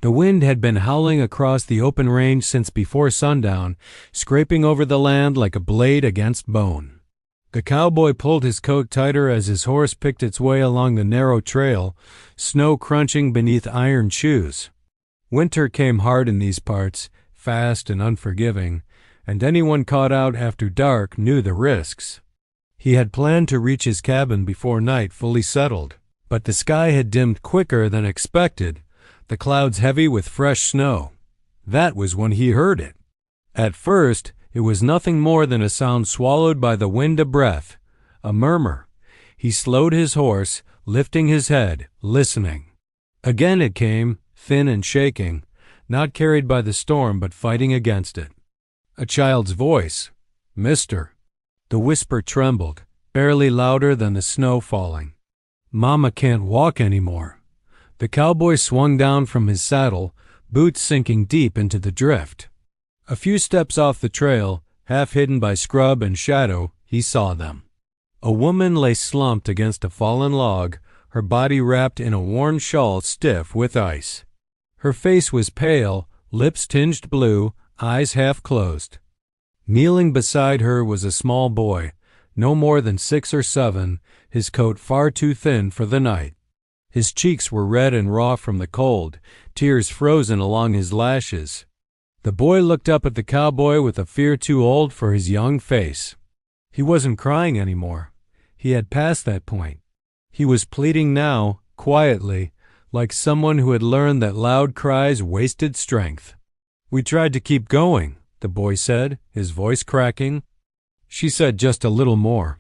The wind had been howling across the open range since before sundown, scraping over the land like a blade against bone. The cowboy pulled his coat tighter as his horse picked its way along the narrow trail, snow crunching beneath iron shoes. Winter came hard in these parts, fast and unforgiving, and anyone caught out after dark knew the risks. He had planned to reach his cabin before night fully settled, but the sky had dimmed quicker than expected, the clouds heavy with fresh snow. That was when he heard it. At first, it was nothing more than a sound swallowed by the wind a breath, a murmur. He slowed his horse, lifting his head, listening. Again it came, thin and shaking, not carried by the storm but fighting against it. A child's voice. "Mister." The whisper trembled, barely louder than the snow falling. "Mama can't walk anymore." The cowboy swung down from his saddle, boots sinking deep into the drift. A few steps off the trail, half hidden by scrub and shadow, he saw them. A woman lay slumped against a fallen log, her body wrapped in a worn shawl stiff with ice. Her face was pale, lips tinged blue, eyes half closed. Kneeling beside her was a small boy, no more than 6 or 7, his coat far too thin for the night. His cheeks were red and raw from the cold, tears frozen along his lashes. The boy looked up at the cowboy with a fear too old for his young face. He wasn't crying anymore. He had passed that point. He was pleading now, quietly, like someone who had learned that loud cries wasted strength. "We tried to keep going," the boy said, his voice cracking. She said just a little more.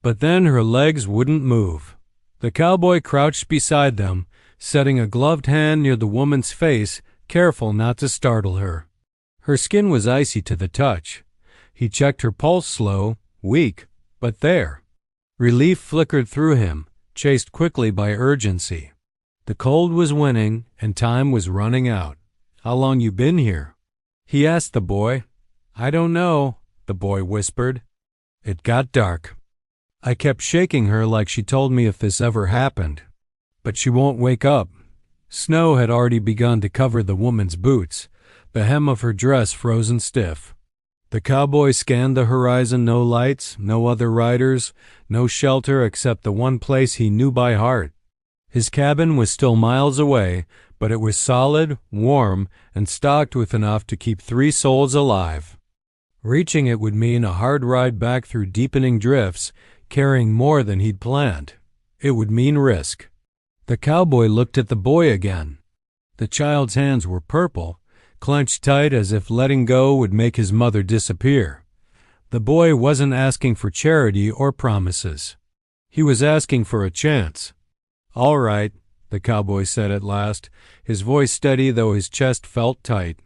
But then her legs wouldn't move. The cowboy crouched beside them, setting a gloved hand near the woman's face, careful not to startle her. Her skin was icy to the touch. He checked her pulse slow, weak, but there. Relief flickered through him, chased quickly by urgency. The cold was winning, and time was running out. "How long you been here?" he asked the boy. "I don't know," the boy whispered. It got dark. I kept shaking her like she told me if this ever happened. But she won't wake up. Snow had already begun to cover the woman's boots, the hem of her dress frozen stiff. The cowboy scanned the horizon. No lights, no other riders, no shelter except the one place he knew by heart. His cabin was still miles away, but it was solid, warm, and stocked with enough to keep 3 souls alive. Reaching it would mean a hard ride back through deepening drifts, carrying more than he'd planned. It would mean risk. The cowboy looked at the boy again. The child's hands were purple, clenched tight as if letting go would make his mother disappear. The boy wasn't asking for charity or promises. He was asking for a chance. "All right," the cowboy said at last, his voice steady though his chest felt tight.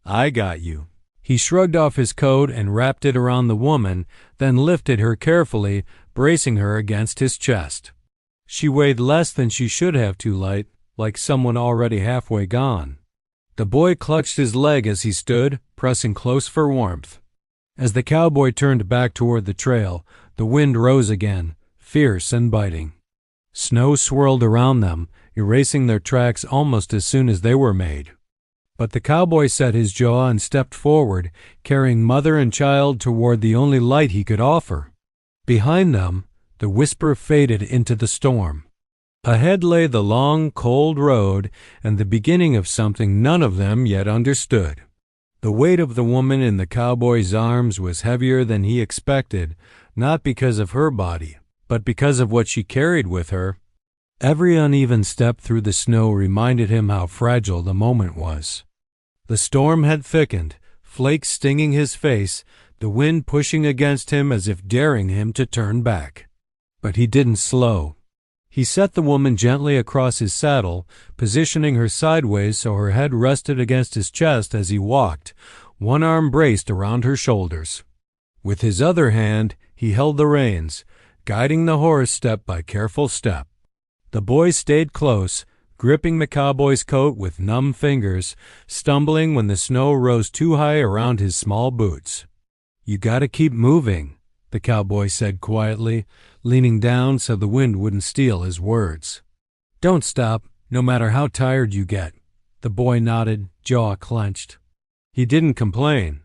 "I got you." He shrugged off his coat and wrapped it around the woman, then lifted her carefully, bracing her against his chest. She weighed less than she should have, too light, like someone already halfway gone. The boy clutched his leg as he stood, pressing close for warmth. As the cowboy turned back toward the trail, the wind rose again, fierce and biting. Snow swirled around them, erasing their tracks almost as soon as they were made. But the cowboy set his jaw and stepped forward, carrying mother and child toward the only light he could offer. Behind them, the whisper faded into the storm. Ahead lay the long, cold road and the beginning of something none of them yet understood. The weight of the woman in the cowboy's arms was heavier than he expected, not because of her body, but because of what she carried with her. Every uneven step through the snow reminded him how fragile the moment was. The storm had thickened, flakes stinging his face, the wind pushing against him as if daring him to turn back. But he didn't slow. He set the woman gently across his saddle, positioning her sideways so her head rested against his chest as he walked, one arm braced around her shoulders. With his other hand, he held the reins, guiding the horse step by careful step. The boy stayed close, gripping the cowboy's coat with numb fingers, stumbling when the snow rose too high around his small boots. "You gotta keep moving," the cowboy said quietly, leaning down so the wind wouldn't steal his words. "Don't stop, no matter how tired you get. The boy nodded, jaw clenched. He didn't complain.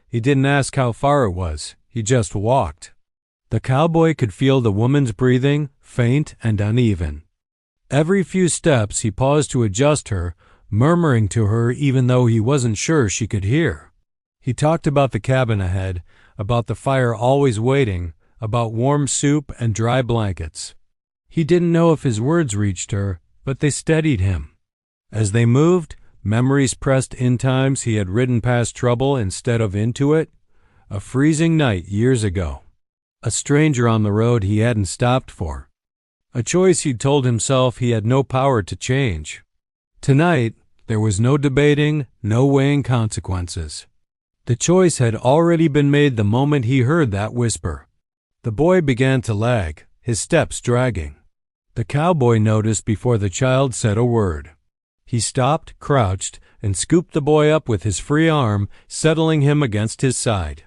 He didn't ask how far it was. He just walked. The cowboy could feel the woman's breathing, faint and uneven. Every few steps he paused to adjust her, murmuring to her even though he wasn't sure she could hear. He talked about the cabin ahead, about the fire always waiting, about warm soup and dry blankets. He didn't know if his words reached her, but they steadied him. As they moved, memories pressed in times he had ridden past trouble instead of into it. A freezing night years ago. A stranger on the road he hadn't stopped for. A choice he'd told himself he had no power to change. Tonight, there was no debating, no weighing consequences. The choice had already been made the moment he heard that whisper. The boy began to lag, his steps dragging. The cowboy noticed before the child said a word. He stopped, crouched, and scooped the boy up with his free arm, settling him against his side.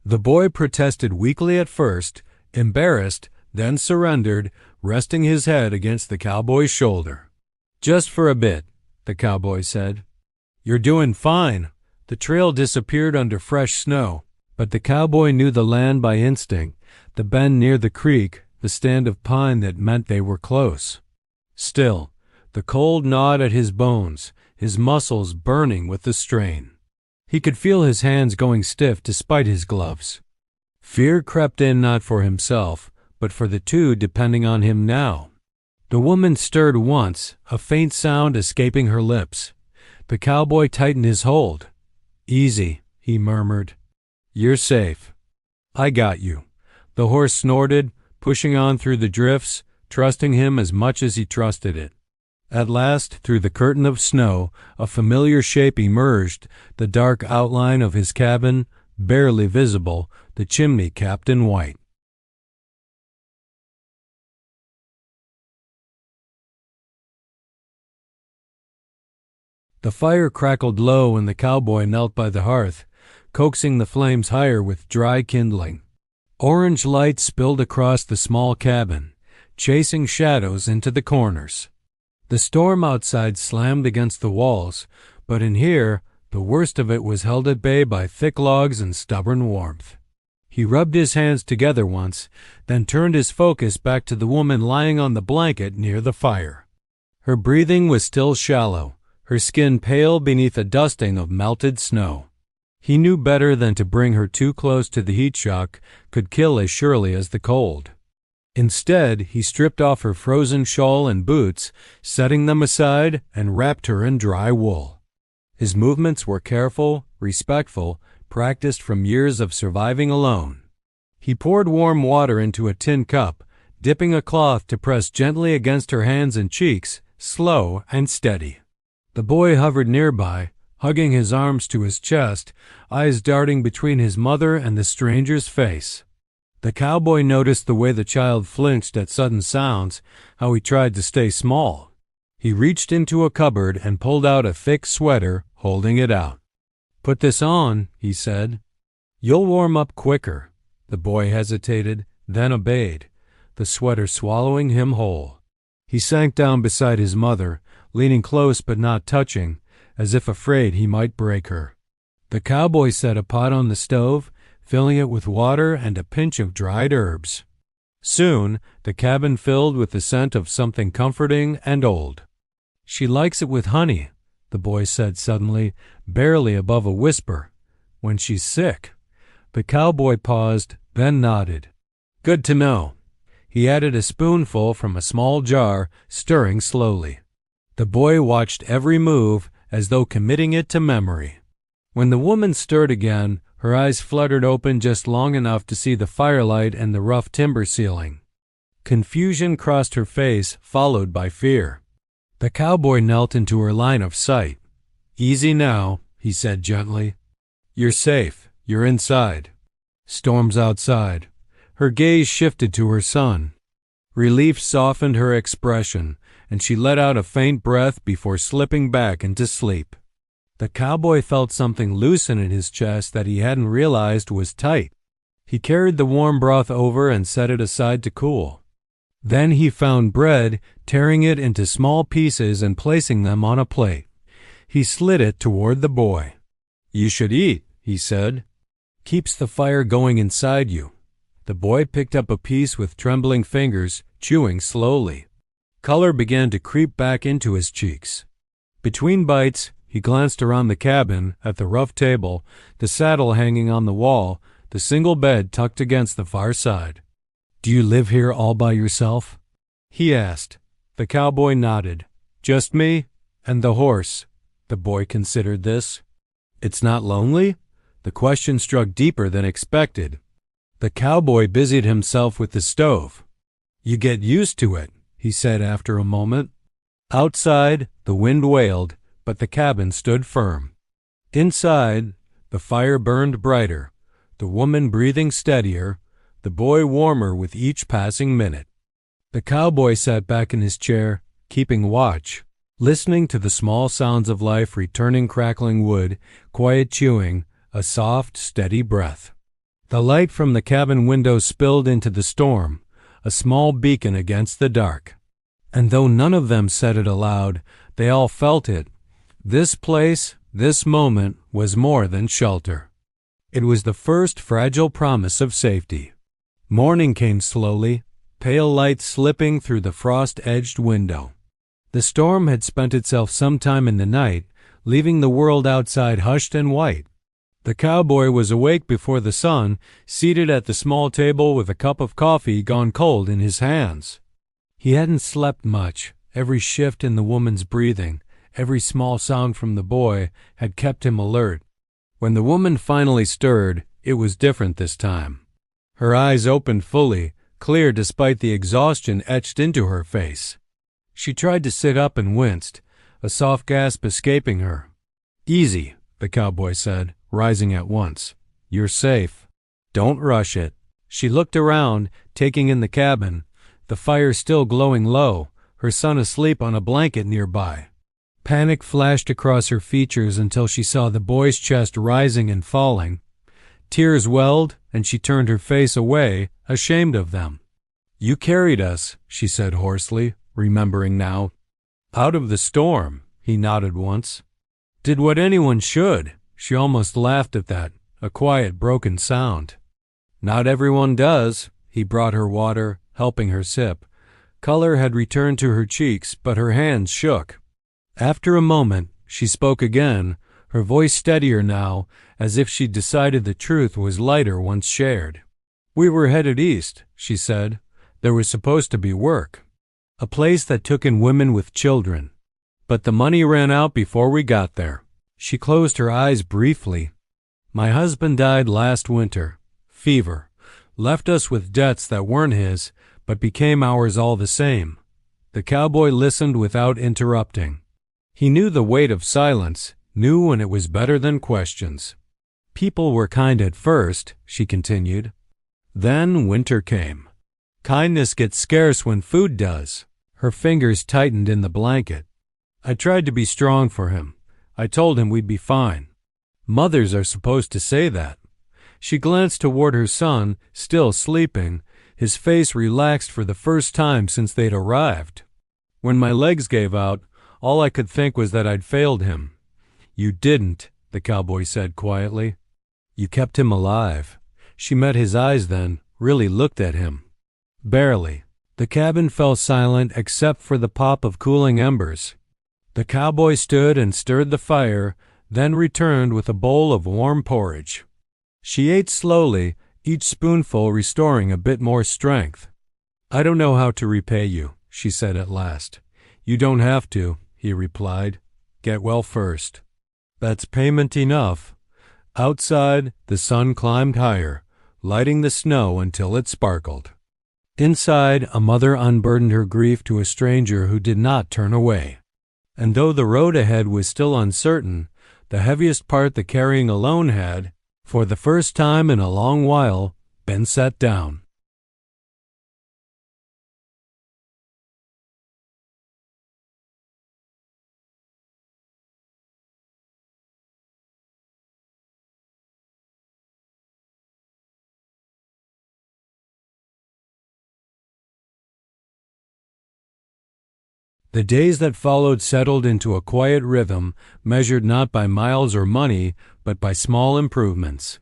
The boy protested weakly at first, embarrassed, then surrendered, resting his head against the cowboy's shoulder. "Just for a bit," the cowboy said. "You're doing fine." The trail disappeared under fresh snow, but the cowboy knew the land by instinct, the bend near the creek, the stand of pine that meant they were close. Still, the cold gnawed at his bones, his muscles burning with the strain. He could feel his hands going stiff despite his gloves. Fear crept in not for himself, but for the two depending on him now. The woman stirred once, a faint sound escaping her lips. The cowboy tightened his hold. "Easy," he murmured. "You're safe. I got you." The horse snorted, pushing on through the drifts, trusting him as much as he trusted it. At last, through the curtain of snow, a familiar shape emerged, the dark outline of his cabin, barely visible, the chimney capped in white. The fire crackled low and the cowboy knelt by the hearth, coaxing the flames higher with dry kindling. Orange light spilled across the small cabin, chasing shadows into the corners. The storm outside slammed against the walls, but in here, the worst of it was held at bay by thick logs and stubborn warmth. He rubbed his hands together once, then turned his focus back to the woman lying on the blanket near the fire. Her breathing was still shallow, her skin pale beneath a dusting of melted snow. He knew better than to bring her too close to the heat shock could kill as surely as the cold. Instead, he stripped off her frozen shawl and boots, setting them aside, and wrapped her in dry wool. His movements were careful, respectful, practiced from years of surviving alone. He poured warm water into a tin cup, dipping a cloth to press gently against her hands and cheeks, slow and steady. The boy hovered nearby, hugging his arms to his chest, eyes darting between his mother and the stranger's face. The cowboy noticed the way the child flinched at sudden sounds, how he tried to stay small. He reached into a cupboard and pulled out a thick sweater, holding it out. "Put this on," he said. "You'll warm up quicker." The boy hesitated, then obeyed, the sweater swallowing him whole. He sank down beside his mother, leaning close but not touching, as if afraid he might break her. The cowboy set a pot on the stove, filling it with water and a pinch of dried herbs. Soon, the cabin filled with the scent of something comforting and old. "She likes it with honey," the boy said suddenly, barely above a whisper. "When she's sick." The cowboy paused, then nodded. "Good to know." He added a spoonful from a small jar, stirring slowly. The boy watched every move, as though committing it to memory. When the woman stirred again, her eyes fluttered open just long enough to see the firelight and the rough timber ceiling. Confusion crossed her face, followed by fear. The cowboy knelt into her line of sight. "Easy now," he said gently. "You're safe. You're inside." Storm's outside. Her gaze shifted to her son. Relief softened her expression, and she let out a faint breath before slipping back into sleep. The cowboy felt something loosen in his chest that he hadn't realized was tight. He carried the warm broth over and set it aside to cool. Then he found bread, tearing it into small pieces and placing them on a plate. He slid it toward the boy. "You should eat," he said. "Keeps the fire going inside you." The boy picked up a piece with trembling fingers, chewing slowly. Color began to creep back into his cheeks. Between bites, he glanced around the cabin, at the rough table, the saddle hanging on the wall, the single bed tucked against the far side. "Do you live here all by yourself?" he asked. The cowboy nodded. "Just me and the horse." The boy considered this. "It's not lonely?" The question struck deeper than expected. The cowboy busied himself with the stove. "You get used to it," he said after a moment. Outside, the wind wailed, but the cabin stood firm. Inside, the fire burned brighter, the woman breathing steadier, the boy warmer with each passing minute. The cowboy sat back in his chair, keeping watch, listening to the small sounds of life, returning crackling wood, quiet chewing, a soft, steady breath. The light from the cabin window spilled into the storm, a small beacon against the dark. And though none of them said it aloud, they all felt it. This place, this moment, was more than shelter. It was the first fragile promise of safety. Morning came slowly, pale light slipping through the frost-edged window. The storm had spent itself sometime in the night, leaving the world outside hushed and white. The cowboy was awake before the sun, seated at the small table with a cup of coffee gone cold in his hands. He hadn't slept much. Every shift in the woman's breathing, every small sound from the boy, had kept him alert. When the woman finally stirred, it was different this time. Her eyes opened fully, clear despite the exhaustion etched into her face. She tried to sit up and winced, a soft gasp escaping her. "Easy," the cowboy said, rising at once. "You're safe. Don't rush it." She looked around, taking in the cabin, the fire still glowing low, her son asleep on a blanket nearby. Panic flashed across her features until she saw the boy's chest rising and falling. Tears welled, and she turned her face away, ashamed of them. "You carried us," she said hoarsely, remembering now. "Out of the storm," he nodded once. "Did what anyone should." She almost laughed at that, a quiet, broken sound. "Not everyone does." He brought her water, helping her sip. Color had returned to her cheeks, but her hands shook. After a moment, she spoke again, her voice steadier now, as if she'd decided the truth was lighter once shared. "We were headed east," she said. "There was supposed to be work. A place that took in women with children. But the money ran out before we got there." She closed her eyes briefly. "My husband died last winter. Fever. Left us with debts that weren't his, but became ours all the same." The cowboy listened without interrupting. He knew the weight of silence, knew when it was better than questions. "People were kind at first," she continued. "Then winter came. Kindness gets scarce when food does." Her fingers tightened in the blanket. "I tried to be strong for him. I told him we'd be fine. Mothers are supposed to say that." She glanced toward her son, still sleeping, his face relaxed for the first time since they'd arrived. "When my legs gave out, all I could think was that I'd failed him." "You didn't," the cowboy said quietly. "You kept him alive." She met his eyes then, really looked at him. Barely. The cabin fell silent except for the pop of cooling embers. The cowboy stood and stirred the fire, then returned with a bowl of warm porridge. She ate slowly, each spoonful restoring a bit more strength. "I don't know how to repay you," she said at last. "You don't have to," he replied. "Get well first." "That's payment enough." Outside, the sun climbed higher, lighting the snow until it sparkled. Inside, a mother unburdened her grief to a stranger who did not turn away. And though the road ahead was still uncertain, the heaviest part the carrying alone had, for the first time in a long while, been set down. The days that followed settled into a quiet rhythm, measured not by miles or money, but by small improvements.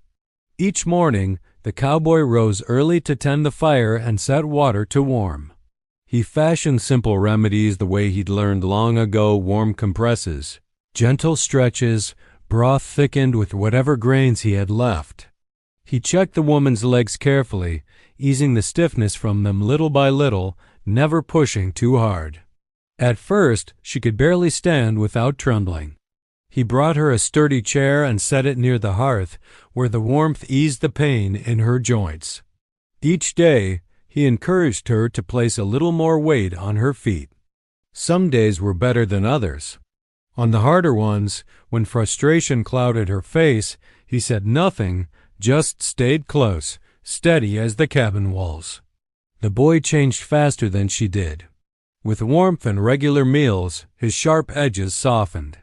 Each morning, the cowboy rose early to tend the fire and set water to warm. He fashioned simple remedies the way he'd learned long ago: warm compresses, gentle stretches, broth thickened with whatever grains he had left. He checked the woman's legs carefully, easing the stiffness from them little by little, never pushing too hard. At first, she could barely stand without trembling. He brought her a sturdy chair and set it near the hearth, where the warmth eased the pain in her joints. Each day, he encouraged her to place a little more weight on her feet. Some days were better than others. On the harder ones, when frustration clouded her face, he said nothing, just stayed close, steady as the cabin walls. The boy changed faster than she did. With warmth and regular meals, his sharp edges softened.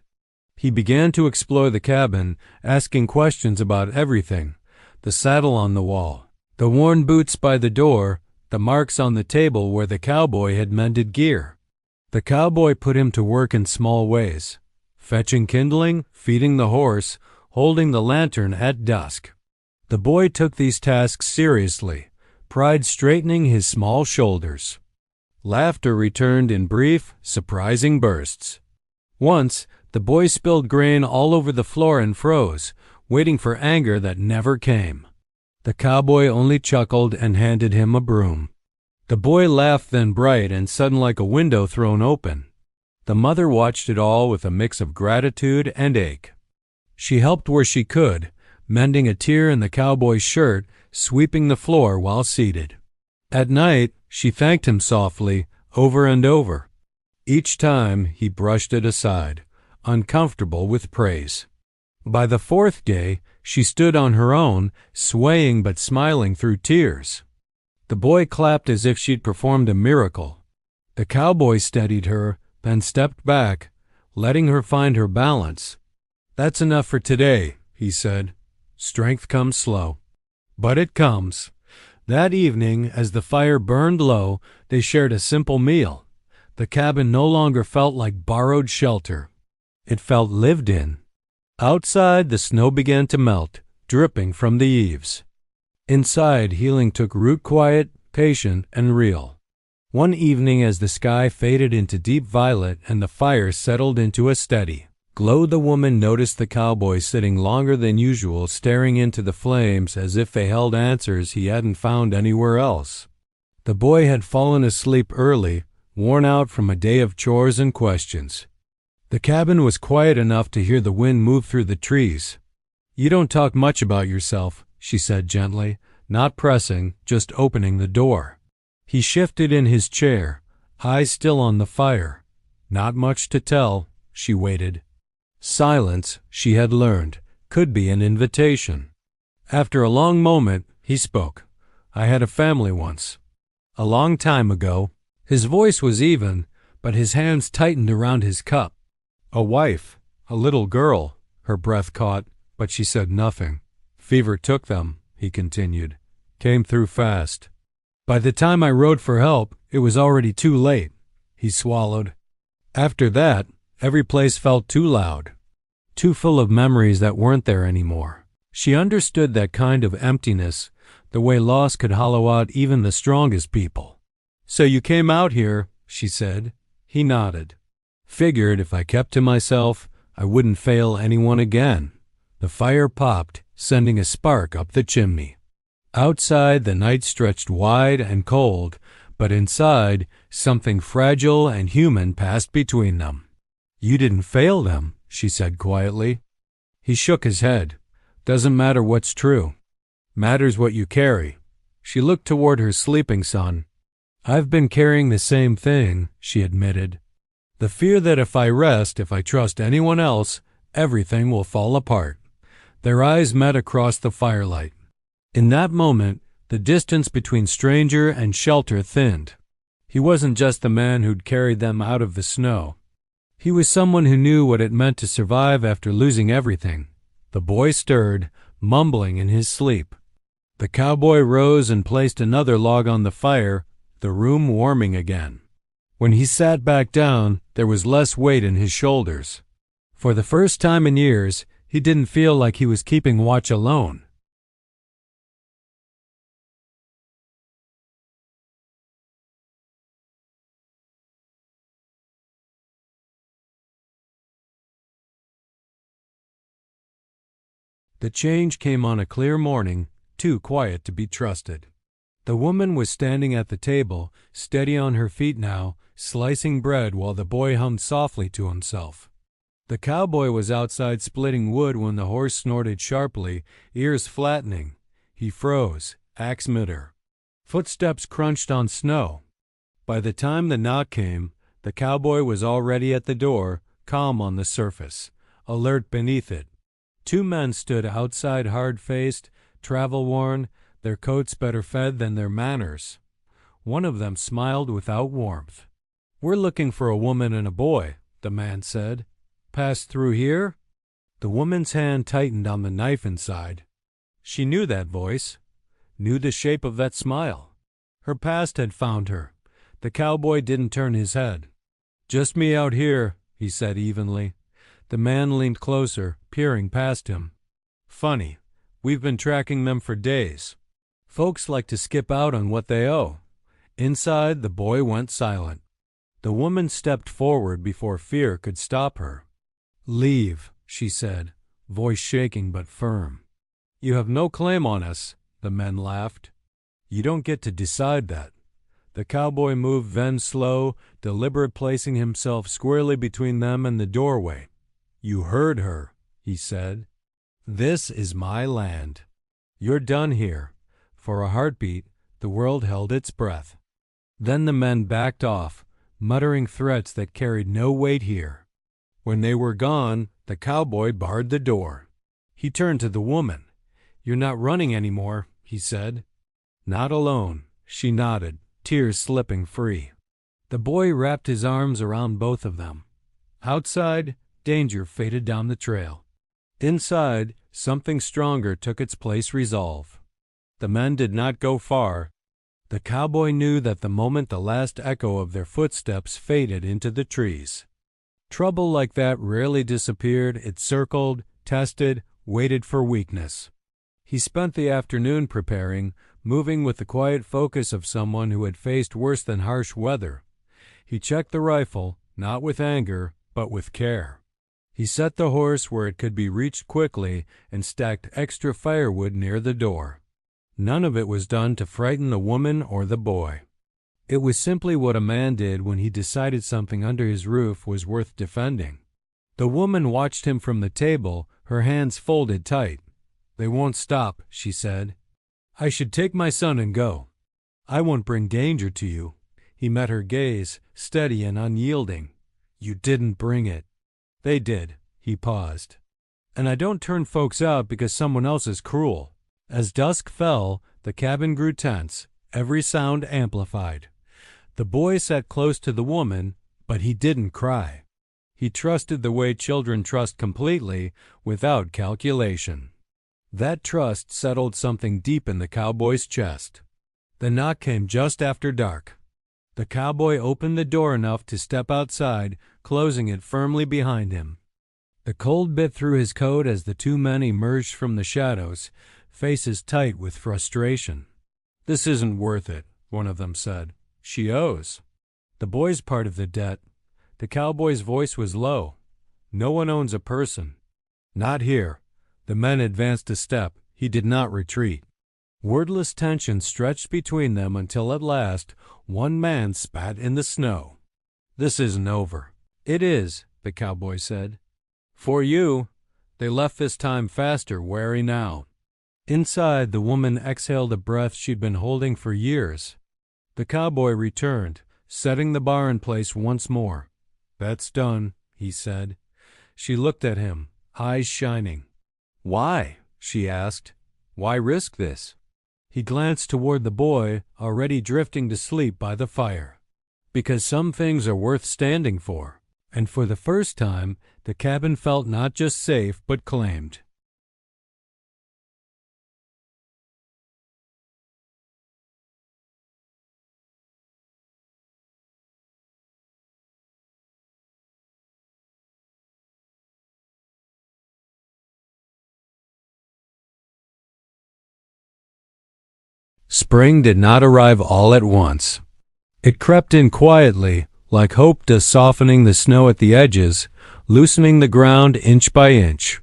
He began to explore the cabin, asking questions about everything: the saddle on the wall, the worn boots by the door, the marks on the table where the cowboy had mended gear. The cowboy put him to work in small ways: fetching kindling, feeding the horse, holding the lantern at dusk. The boy took these tasks seriously, pride straightening his small shoulders. Laughter returned in brief, surprising bursts. Once, the boy spilled grain all over the floor and froze, waiting for anger that never came. The cowboy only chuckled and handed him a broom. The boy laughed then bright and sudden like a window thrown open. The mother watched it all with a mix of gratitude and ache. She helped where she could, mending a tear in the cowboy's shirt, sweeping the floor while seated. At night, she thanked him softly, over and over. Each time, he brushed it aside, uncomfortable with praise. By the fourth day, she stood on her own, swaying but smiling through tears. The boy clapped as if she'd performed a miracle. The cowboy steadied her, then stepped back, letting her find her balance. "That's enough for today," he said. "Strength comes slow. But it comes." That evening, as the fire burned low, they shared a simple meal. The cabin no longer felt like borrowed shelter. It felt lived in. Outside, the snow began to melt, dripping from the eaves. Inside, healing took root, quiet, patient, and real. One evening, as the sky faded into deep violet and the fire settled into a steady glow, the woman noticed the cowboy sitting longer than usual, staring into the flames as if they held answers he hadn't found anywhere else. The boy had fallen asleep early, worn out from a day of chores and questions. The cabin was quiet enough to hear the wind move through the trees. "You don't talk much about yourself," she said gently, not pressing, just opening the door. He shifted in his chair, eyes still on the fire. Not much to tell. She waited. Silence, she had learned, could be an invitation. After a long moment, he spoke. "I had a family once. A long time ago." His voice was even, but his hands tightened around his cup. "A wife, a little girl." Her breath caught, but she said nothing. "Fever took them," he continued. "Came through fast. By the time I rode for help, it was already too late." He swallowed. "After that, every place felt too loud, too full of memories that weren't there anymore." She understood that kind of emptiness, the way loss could hollow out even the strongest people. "So you came out here," she said. He nodded. "Figured if I kept to myself, I wouldn't fail anyone again." The fire popped, sending a spark up the chimney. Outside, the night stretched wide and cold, but inside, something fragile and human passed between them. "You didn't fail them," she said quietly. He shook his head. "Doesn't matter what's true. Matters what you carry." She looked toward her sleeping son. "I've been carrying the same thing," she admitted. "The fear that if I rest, if I trust anyone else, everything will fall apart." Their eyes met across the firelight. In that moment, the distance between stranger and shelter thinned. He wasn't just the man who'd carried them out of the snow. He was someone who knew what it meant to survive after losing everything. The boy stirred, mumbling in his sleep. The cowboy rose and placed another log on the fire, the room warming again. When he sat back down, there was less weight in his shoulders. For the first time in years, he didn't feel like he was keeping watch alone. The change came on a clear morning, too quiet to be trusted. The woman was standing at the table, steady on her feet now, slicing bread while the boy hummed softly to himself. The cowboy was outside splitting wood when the horse snorted sharply, ears flattening. He froze, axe midair. Footsteps crunched on snow. By the time the knock came, the cowboy was already at the door, calm on the surface, alert beneath it. Two men stood outside, hard-faced, travel-worn, their coats better fed than their manners. One of them smiled without warmth. "We're looking for a woman and a boy," the man said. "Pass through here?" The woman's hand tightened on the knife inside. She knew that voice, knew the shape of that smile. Her past had found her. The cowboy didn't turn his head. "Just me out here," he said evenly. The man leaned closer, peering past him. "Funny, we've been tracking them for days. Folks like to skip out on what they owe." Inside, the boy went silent. The woman stepped forward before fear could stop her. "Leave," she said, voice shaking but firm. "You have no claim on us," the men laughed. "You don't get to decide that." The cowboy moved then slow, deliberate, placing himself squarely between them and the doorway. "You heard her," he said. "This is my land. You're done here." For a heartbeat, the world held its breath. Then the men backed off, muttering threats that carried no weight here. When they were gone, the cowboy barred the door. He turned to the woman. "You're not running anymore," he said. "Not alone," she nodded, tears slipping free. The boy wrapped his arms around both of them. Outside, danger faded down the trail. Inside, something stronger took its place: resolve. The men did not go far. The cowboy knew that the moment the last echo of their footsteps faded into the trees. Trouble like that rarely disappeared. It circled, tested, waited for weakness. He spent the afternoon preparing, moving with the quiet focus of someone who had faced worse than harsh weather. He checked the rifle, not with anger, but with care. He set the horse where it could be reached quickly and stacked extra firewood near the door. None of it was done to frighten the woman or the boy. It was simply what a man did when he decided something under his roof was worth defending. The woman watched him from the table, her hands folded tight. "They won't stop," she said. "I should take my son and go. I won't bring danger to you." He met her gaze, steady and unyielding. "You didn't bring it." "They did." He paused. "And I don't turn folks out because someone else is cruel." As dusk fell, the cabin grew tense, every sound amplified. The boy sat close to the woman, but he didn't cry. He trusted the way children trust, completely, without calculation. That trust settled something deep in the cowboy's chest. The knock came just after dark. The cowboy opened the door enough to step outside, closing it firmly behind him. The cold bit through his coat as the two men emerged from the shadows, faces tight with frustration. "This isn't worth it," one of them said. "She owes." "The boy's part of the debt." The cowboy's voice was low. "No one owns a person." "Not here." The men advanced a step. He did not retreat. Wordless tension stretched between them until at last one man spat in the snow. "This isn't over." "It is," the cowboy said. "For you." They left this time faster, wary now. Inside, the woman exhaled a breath she'd been holding for years. The cowboy returned, setting the bar in place once more. "That's done," he said. She looked at him, eyes shining. "Why?" she asked. "Why risk this?" He glanced toward the boy, already drifting to sleep by the fire. "Because some things are worth standing for." And for the first time, the cabin felt not just safe, but claimed. Spring did not arrive all at once. It crept in quietly, like hope does, softening the snow at the edges, loosening the ground inch by inch.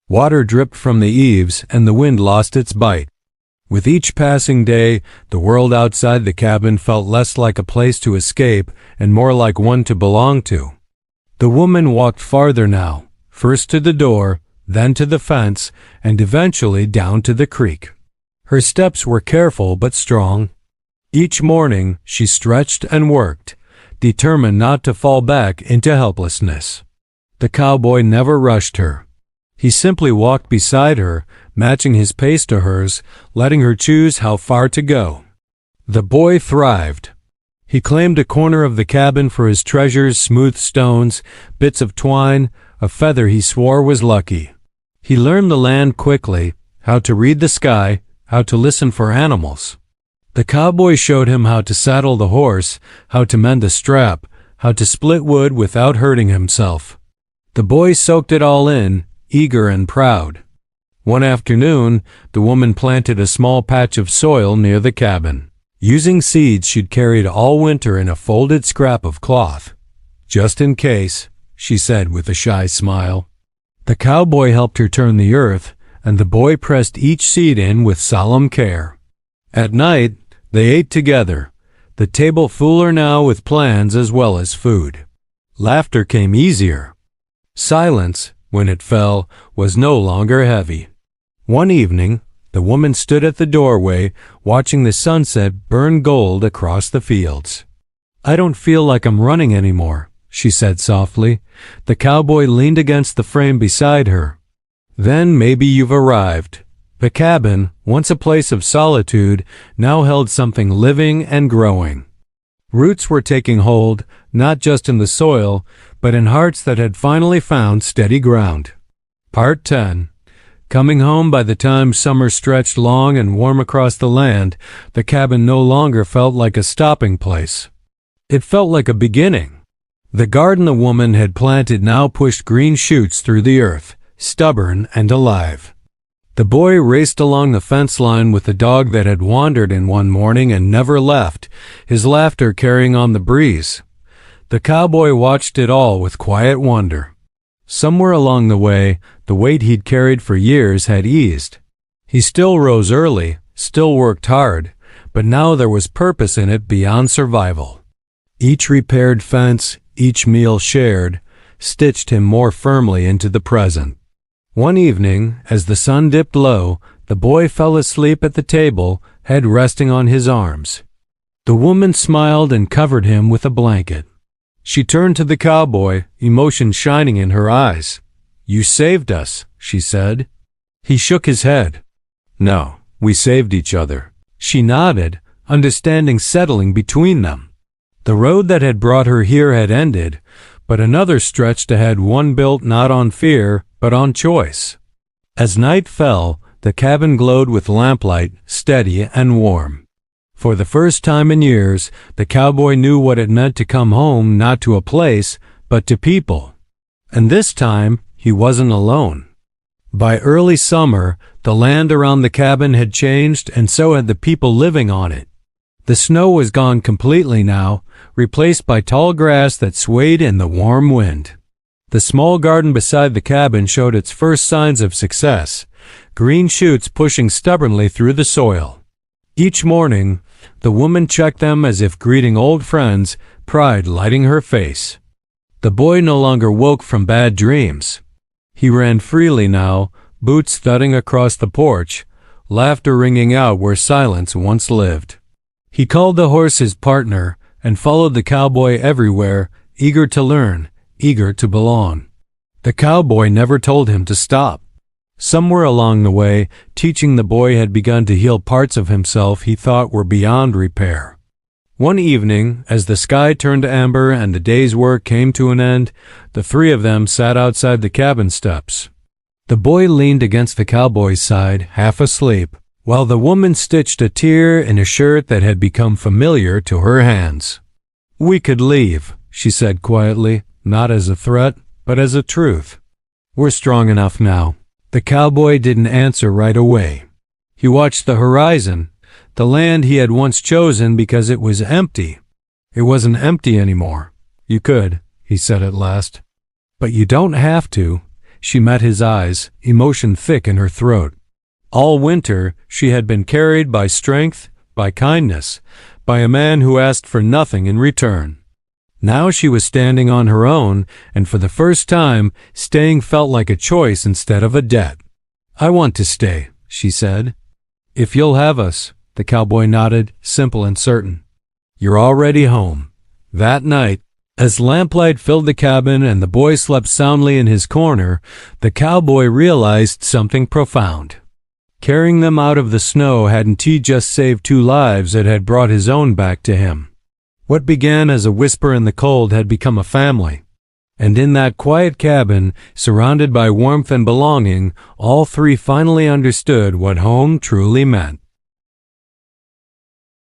Water dripped from the eaves, and the wind lost its bite. With each passing day, the world outside the cabin felt less like a place to escape and more like one to belong to. The woman walked farther now, first to the door, then to the fence, and eventually down to the creek. Her steps were careful but strong. Each morning she stretched and worked, determined not to fall back into helplessness. The cowboy never rushed her. He simply walked beside her, matching his pace to hers, letting her choose how far to go. The boy thrived. He claimed a corner of the cabin for his treasures: smooth stones, bits of twine, a feather he swore was lucky. He learned the land quickly, how to read the sky, how to listen for animals. The cowboy showed him how to saddle the horse, how to mend the strap, how to split wood without hurting himself. The boy soaked it all in, eager and proud. One afternoon, the woman planted a small patch of soil near the cabin, using seeds she'd carried all winter in a folded scrap of cloth. "Just in case," she said with a shy smile. The cowboy helped her turn the earth, and the boy pressed each seed in with solemn care. At night, they ate together, the table fuller now with plans as well as food. Laughter came easier. Silence, when it fell, was no longer heavy. One evening, the woman stood at the doorway, watching the sunset burn gold across the fields. "I don't feel like I'm running anymore," she said softly. The cowboy leaned against the frame beside her. "Then maybe you've arrived." The cabin, once a place of solitude, now held something living and growing. Roots were taking hold, not just in the soil, but in hearts that had finally found steady ground. Part 10. Coming home by the time summer stretched long and warm across the land, the cabin no longer felt like a stopping place. It felt like a beginning. The garden the woman had planted now pushed green shoots through the earth, stubborn and alive. The boy raced along the fence line with the dog that had wandered in one morning and never left, his laughter carrying on the breeze. The cowboy watched it all with quiet wonder. Somewhere along the way, the weight he'd carried for years had eased. He still rose early, still worked hard, but now there was purpose in it beyond survival. Each repaired fence, each meal shared, stitched him more firmly into the present. One evening, as the sun dipped low, the boy fell asleep at the table, head resting on his arms. The woman smiled and covered him with a blanket. She turned to the cowboy, emotion shining in her eyes. "You saved us," she said. He shook his head. "No, we saved each other." She nodded, understanding settling between them. The road that had brought her here had ended, but another stretched ahead, one built not on fear, but on choice. As night fell, the cabin glowed with lamplight, steady and warm. For the first time in years, the cowboy knew what it meant to come home not to a place, but to people. And this time, he wasn't alone. By early summer, the land around the cabin had changed, and so had the people living on it. The snow was gone completely now, replaced by tall grass that swayed in the warm wind. The small garden beside the cabin showed its first signs of success, green shoots pushing stubbornly through the soil. Each morning, the woman checked them as if greeting old friends, pride lighting her face. The boy no longer woke from bad dreams. He ran freely now, boots thudding across the porch, laughter ringing out where silence once lived. He called the horse his partner and followed the cowboy everywhere, eager to learn, eager to belong. The cowboy never told him to stop. Somewhere along the way, teaching the boy had begun to heal parts of himself he thought were beyond repair. One evening, as the sky turned amber and the day's work came to an end, the three of them sat outside the cabin steps. The boy leaned against the cowboy's side, half asleep, while the woman stitched a tear in a shirt that had become familiar to her hands. "We could leave," she said quietly, not as a threat, but as a truth. "We're strong enough now." The cowboy didn't answer right away. He watched the horizon, the land he had once chosen because it was empty. It wasn't empty anymore. You could, he said at last. But you don't have to. She met his eyes, emotion thick in her throat. All winter, she had been carried by strength, by kindness, by a man who asked for nothing in return. Now she was standing on her own, and for the first time, staying felt like a choice instead of a debt. I want to stay, she said. If you'll have us, the cowboy nodded, simple and certain. You're already home. That night, as lamplight filled the cabin and the boy slept soundly in his corner, the cowboy realized something profound. Carrying them out of the snow hadn't he just saved 2 lives, it had brought his own back to him. What began as a whisper in the cold had become a family. And in that quiet cabin, surrounded by warmth and belonging, all 3 finally understood what home truly meant.